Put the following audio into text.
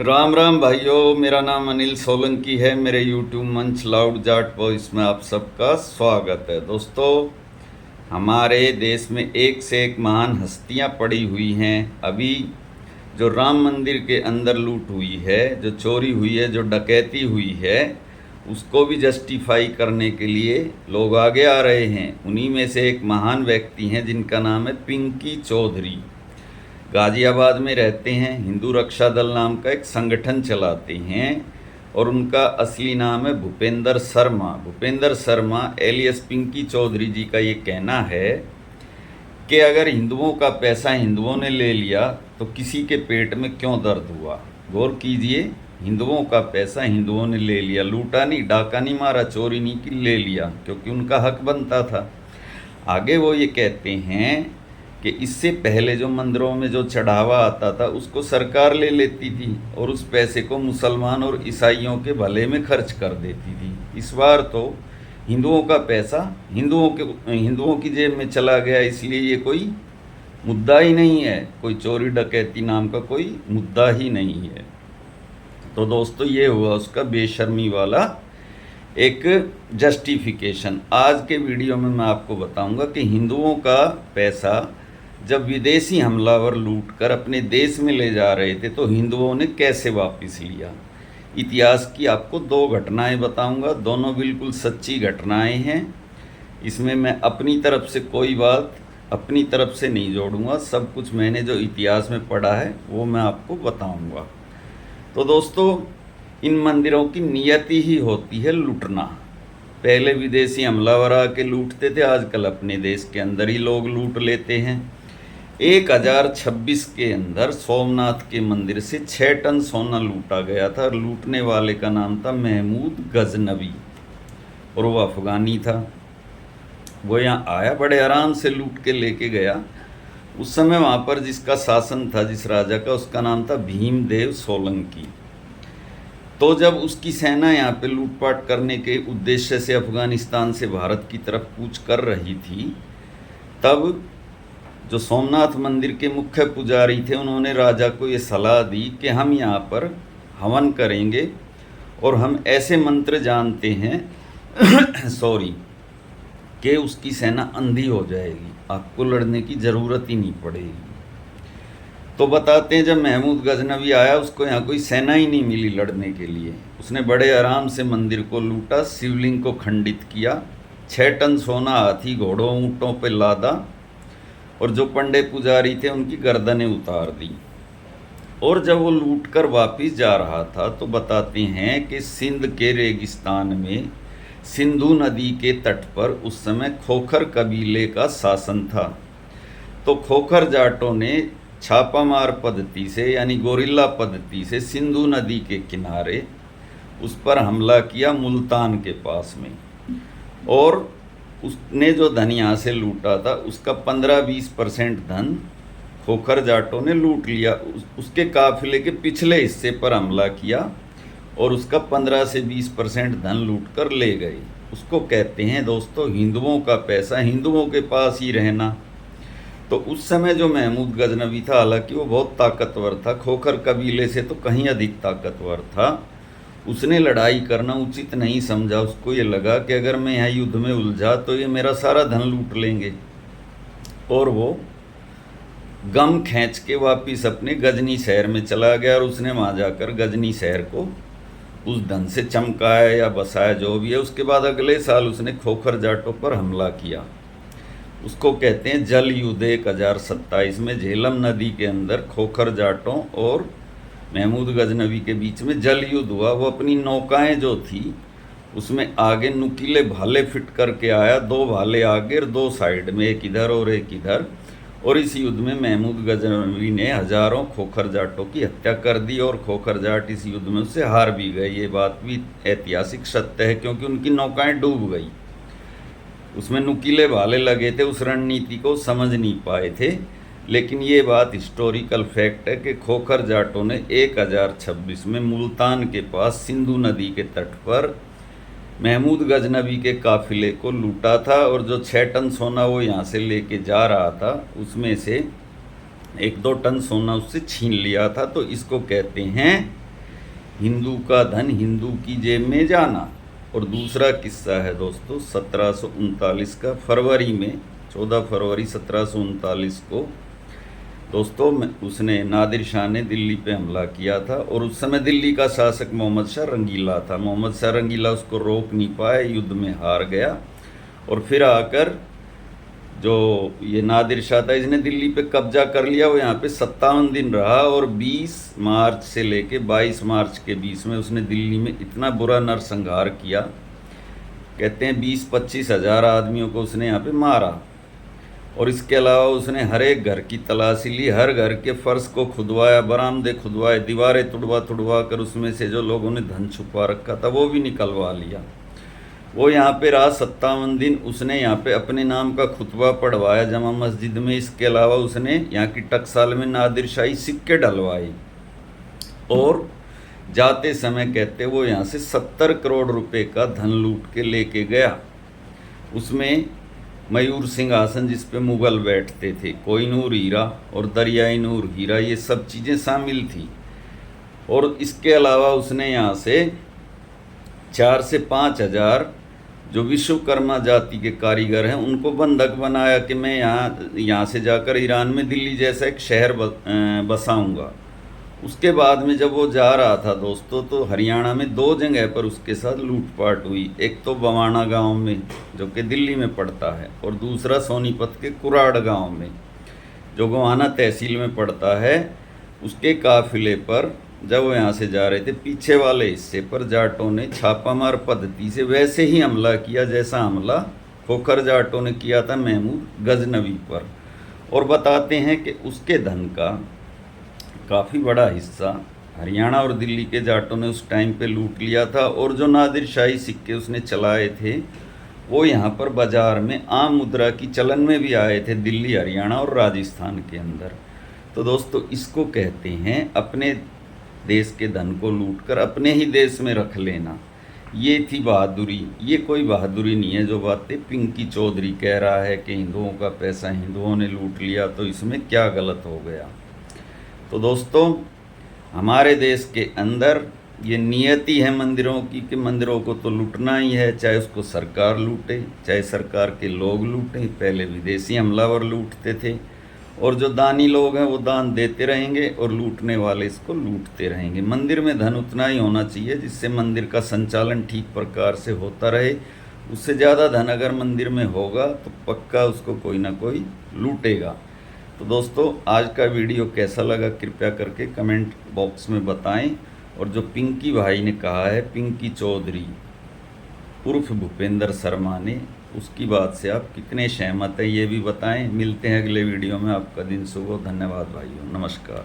राम राम भाइयों, मेरा नाम अनिल सोलंकी है। मेरे यूट्यूब मंच लाउड जाट वॉइस में आप सबका स्वागत है। दोस्तों, हमारे देश में एक से एक महान हस्तियां पड़ी हुई हैं। अभी जो राम मंदिर के अंदर लूट हुई है, जो चोरी हुई है, जो डकैती हुई है, उसको भी जस्टिफाई करने के लिए लोग आगे आ रहे हैं। उन्हीं में से एक महान व्यक्ति हैं जिनका नाम है पिंकी चौधरी। गाज़ियाबाद में रहते हैं, हिंदू रक्षा दल नाम का एक संगठन चलाते हैं और उनका असली नाम है भूपेंद्र शर्मा। भूपेंद्र शर्मा एलियस पिंकी चौधरी जी का ये कहना है कि अगर हिंदुओं का पैसा हिंदुओं ने ले लिया तो किसी के पेट में क्यों दर्द हुआ। गौर कीजिए, हिंदुओं का पैसा हिंदुओं ने ले लिया, लूटा नहीं, डाका नहीं मारा, चोरी नहीं की, ले लिया क्योंकि उनका हक बनता था। आगे वो ये कहते हैं कि इससे पहले जो मंदिरों में जो चढ़ावा आता था उसको सरकार ले लेती थी और उस पैसे को मुसलमान और ईसाइयों के भले में खर्च कर देती थी। इस बार तो हिंदुओं का पैसा हिंदुओं की जेब में चला गया, इसलिए ये कोई मुद्दा ही नहीं है, कोई चोरी डकैती नाम का कोई मुद्दा ही नहीं है। तो दोस्तों, ये हुआ उसका बेशर्मी वाला एक जस्टिफिकेशन। आज के वीडियो में मैं आपको बताऊंगा कि हिंदुओं का पैसा जब विदेशी हमलावर लूटकर अपने देश में ले जा रहे थे तो हिंदुओं ने कैसे वापस लिया। इतिहास की आपको दो घटनाएं बताऊंगा, दोनों बिल्कुल सच्ची घटनाएं हैं। इसमें मैं अपनी तरफ से कोई बात अपनी तरफ से नहीं जोड़ूंगा, सब कुछ मैंने जो इतिहास में पढ़ा है वो मैं आपको बताऊंगा। तो दोस्तों, इन मंदिरों की नियति ही होती है लूटना। पहले विदेशी हमलावर आके लूटते थे, आजकल अपने देश के अंदर ही लोग लूट लेते हैं। 1026 के अंदर सोमनाथ के मंदिर से 6 टन सोना लूटा गया था और लूटने वाले का नाम था महमूद गजनवी और वो अफ़गानी था। वो यहाँ आया, बड़े आराम से लूट के लेके गया। उस समय वहाँ पर जिसका शासन था, जिस राजा का, उसका नाम था भीमदेव सोलंकी। तो जब उसकी सेना यहाँ पे लूटपाट करने के उद्देश्य से अफ़गानिस्तान से भारत की तरफ कूच कर रही थी, तब जो सोमनाथ मंदिर के मुख्य पुजारी थे उन्होंने राजा को ये सलाह दी कि हम यहाँ पर हवन करेंगे और हम ऐसे मंत्र जानते हैं सॉरी कि उसकी सेना अंधी हो जाएगी, आपको लड़ने की ज़रूरत ही नहीं पड़ेगी। तो बताते हैं, जब महमूद गजनवी आया उसको यहाँ कोई सेना ही नहीं मिली लड़ने के लिए। उसने बड़े आराम से मंदिर को लूटा, शिवलिंग को खंडित किया, 6 टन सोना हाथी घोड़ों ऊँटों पर लादा और जो पंडे पुजारी थे उनकी गर्दनें उतार दी। और जब वो लूटकर वापस जा रहा था तो बताते हैं कि सिंध के रेगिस्तान में सिंधु नदी के तट पर उस समय खोखर कबीले का शासन था। तो खोखर जाटों ने छापामार पद्धति से, यानी गोरिल्ला पद्धति से, सिंधु नदी के किनारे उस पर हमला किया मुल्तान के पास में। और उसने जो धन यहाँ से लूटा था उसका 15-20% धन खोखर जाटों ने लूट लिया। उसके काफिले के पिछले हिस्से पर हमला किया और उसका 15 से 20% धन लूट कर ले गए। उसको कहते हैं दोस्तों हिंदुओं का पैसा हिंदुओं के पास ही रहना। तो उस समय जो महमूद गजनवी था, हालांकि वो बहुत ताकतवर था, खोखर कबीले से तो कहीं अधिक ताकतवर था, उसने लड़ाई करना उचित नहीं समझा। उसको ये लगा कि अगर मैं यहाँ युद्ध में उलझा तो ये मेरा सारा धन लूट लेंगे, और वो गम खींच के वापिस अपने गजनी शहर में चला गया और उसने वहाँ जाकर गजनी शहर को उस धन से चमकाया या बसाया, जो भी है। उसके बाद अगले साल उसने खोखर जाटों पर हमला किया। उसको कहते हैं जल युद्ध। 1027 में झेलम नदी के अंदर खोखर जाटों और महमूद गजनवी के बीच में जल युद्ध हुआ। वो अपनी नौकाएं जो थी उसमें आगे नुकीले भाले फिट करके आया, 2 भाले आगे और 2 साइड में, एक इधर और एक इधर। और इस युद्ध में महमूद गजनवी ने हजारों खोखर जाटों की हत्या कर दी और खोखर जाट इस युद्ध में उससे हार भी गए। ये बात भी ऐतिहासिक सत्य है क्योंकि उनकी नौकाएं डूब गई। उसमें नुकीले भाले लगे थे, उस रणनीति को समझ नहीं पाए थे। लेकिन ये बात हिस्टोरिकल फैक्ट है कि खोखर जाटों ने 1026 में मुल्तान के पास सिंधु नदी के तट पर महमूद गजनवी के काफिले को लूटा था और जो 6 टन सोना वो यहाँ से लेके जा रहा था उसमें से 1-2 टन सोना उससे छीन लिया था। तो इसको कहते हैं हिंदू का धन हिंदू की जेब में जाना। और दूसरा किस्सा है दोस्तों 1739 का, फरवरी में 14 फरवरी 1739 को दोस्तों उसने नादिर शाह ने दिल्ली पे हमला किया था। और उस समय दिल्ली का शासक मोहम्मद शाह रंगीला था। मोहम्मद शाह रंगीला उसको रोक नहीं पाए, युद्ध में हार गया। और फिर आकर जो ये नादिर शाह था, इसने दिल्ली पे कब्जा कर लिया। वो यहाँ पे 57 दिन रहा और 20 मार्च से लेके 22 मार्च के बीच में उसने दिल्ली में इतना बुरा नरसंहार किया, कहते हैं 20-25 हज़ार आदमियों को उसने यहाँ पे मारा। और इसके अलावा उसने हर एक घर की तलाशी ली, हर घर के फर्श को खुदवाया, बरामदे खुदवाए, दीवारें तुड़वा कर उसमें से जो लोगों ने धन छुपा रखा था वो भी निकलवा लिया। वो यहाँ पे रहा 57 दिन। उसने यहाँ पे अपने नाम का खुतबा पढ़वाया जमा मस्जिद में। इसके अलावा उसने यहाँ की टकसाल में नादिर शाही सिक्के डलवाए। और जाते समय कहते वो यहाँ से 70 करोड़ रुपए का धन लूट के लेके गया। उसमें मयूर सिंहासन जिस पे मुग़ल बैठते थे, कोहिनूर हीरा और दरियाई नूर हीरा, ये सब चीज़ें शामिल थी। और इसके अलावा उसने यहाँ से 4 से 5 हज़ार जो विश्वकर्मा जाति के कारीगर हैं उनको बंधक बनाया कि मैं यहाँ से जाकर ईरान में दिल्ली जैसा एक शहर बसाऊंगा। उसके बाद में जब वो जा रहा था दोस्तों, तो हरियाणा में 2 जगह पर उसके साथ लूटपाट हुई। एक तो बवाना गांव में जो कि दिल्ली में पड़ता है, और दूसरा सोनीपत के कुराड़ गांव में जो गोहाना तहसील में पड़ता है। उसके काफिले पर जब वो यहाँ से जा रहे थे, पीछे वाले हिस्से पर जाटों ने छापामार पद्धति से वैसे ही हमला किया जैसा हमला खोखर जाटों ने किया था महमूद गजनवी पर। और बताते हैं कि उसके धन का काफ़ी बड़ा हिस्सा हरियाणा और दिल्ली के जाटों ने उस टाइम पे लूट लिया था। और जो नादिर शाही सिक्के उसने चलाए थे वो यहाँ पर बाज़ार में आम मुद्रा की चलन में भी आए थे, दिल्ली, हरियाणा और राजस्थान के अंदर। तो दोस्तों इसको कहते हैं अपने देश के धन को लूटकर अपने ही देश में रख लेना। ये थी बहादुरी। ये कोई बहादुरी नहीं है जो बातें पिंकी चौधरी कह रहा है कि हिंदुओं का पैसा हिंदुओं ने लूट लिया तो इसमें क्या गलत हो गया। तो दोस्तों हमारे देश के अंदर ये नियति है मंदिरों की कि मंदिरों को तो लूटना ही है, चाहे उसको सरकार लूटे चाहे सरकार के लोग लूटें। पहले विदेशी हमलावर लूटते थे और जो दानी लोग हैं वो दान देते रहेंगे और लूटने वाले इसको लूटते रहेंगे। मंदिर में धन उतना ही होना चाहिए जिससे मंदिर का संचालन ठीक प्रकार से होता रहे। उससे ज़्यादा धन अगर मंदिर में होगा तो पक्का उसको कोई ना कोई लूटेगा। तो दोस्तों आज का वीडियो कैसा लगा कृपया करके कमेंट बॉक्स में बताएं। और जो पिंकी भाई ने कहा है, पिंकी चौधरी उर्फ भूपेंद्र शर्मा ने, उसकी बात से आप कितने सहमत हैं ये भी बताएं। मिलते हैं अगले वीडियो में। आपका दिन शुभ हो। धन्यवाद भाइयों, नमस्कार।